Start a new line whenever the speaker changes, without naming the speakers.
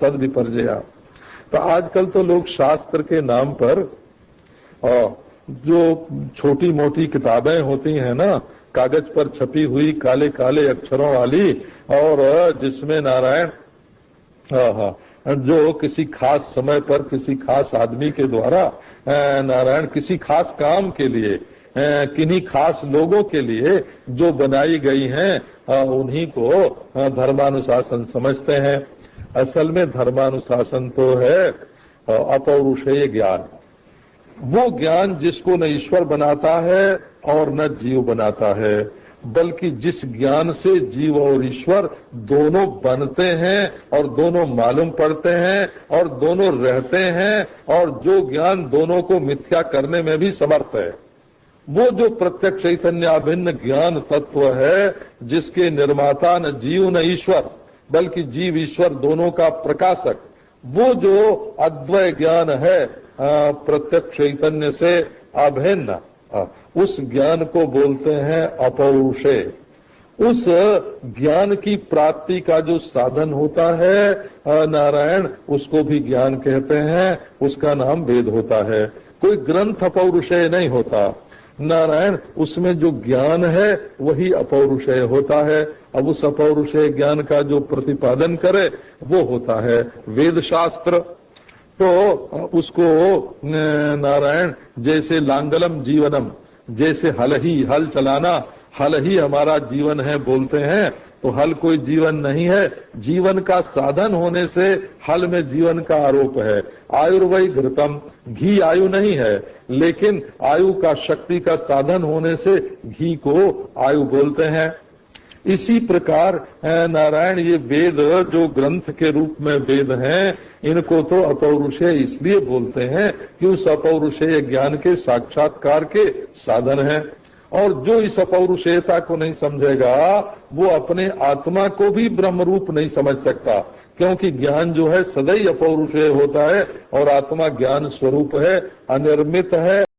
तद विपर्जया। तो आजकल तो लोग शास्त्र के नाम पर जो छोटी मोटी किताबें होती हैं ना, कागज पर छपी हुई काले काले अक्षरों वाली, और जिसमें नारायण जो किसी खास समय पर किसी खास आदमी के द्वारा नारायण किसी खास काम के लिए किन्हीं खास लोगों के लिए जो बनाई गई हैं उन्हीं को धर्मानुशासन समझते हैं। असल में धर्मानुशासन तो है अपौरुषेय ज्ञान, वो ज्ञान जिसको न ईश्वर बनाता है और न जीव बनाता है, बल्कि जिस ज्ञान से जीव और ईश्वर दोनों बनते हैं और दोनों मालूम पड़ते हैं और दोनों रहते हैं, और जो ज्ञान दोनों को मिथ्या करने में भी समर्थ है, वो जो प्रत्यक्ष चैतन्य अभिन्न ज्ञान तत्व है, जिसके निर्माता न जीव न ईश्वर बल्कि जीव ईश्वर दोनों का प्रकाशक, वो जो अद्वय ज्ञान है प्रत्यक्ष चैतन्य से अभिन्न, उस ज्ञान को बोलते हैं अपौरुषेय। उस ज्ञान की प्राप्ति का जो साधन होता है नारायण, उसको भी ज्ञान कहते हैं, उसका नाम वेद होता है। कोई ग्रंथ अपौरुषेय नहीं होता नारायण, उसमें जो ज्ञान है वही अपौरुषेय होता है। अब उस अपौरुषेय ज्ञान का जो प्रतिपादन करे वो होता है वेद शास्त्र। तो उसको नारायण जैसे लांगलम जीवनम, जैसे हल चलाना, हल ही हमारा जीवन है बोलते हैं, तो हल कोई जीवन नहीं है, जीवन का साधन होने से हल में जीवन का आरोप है। आयुर्वै घृतम, घी आयु नहीं है, लेकिन आयु का शक्ति का साधन होने से घी को आयु बोलते हैं। इसी प्रकार नारायण ये वेद जो ग्रंथ के रूप में वेद हैं, इनको तो अपौरुषेय इसलिए बोलते हैं कि उस अपौरुषेय ज्ञान के साक्षात्कार के साधन हैं। और जो इस अपौरुषेयता को नहीं समझेगा वो अपने आत्मा को भी ब्रह्म रूप नहीं समझ सकता, क्योंकि ज्ञान जो है सदैव अपौरुषेय होता है और आत्मा ज्ञान स्वरूप है, अनिर्मित है।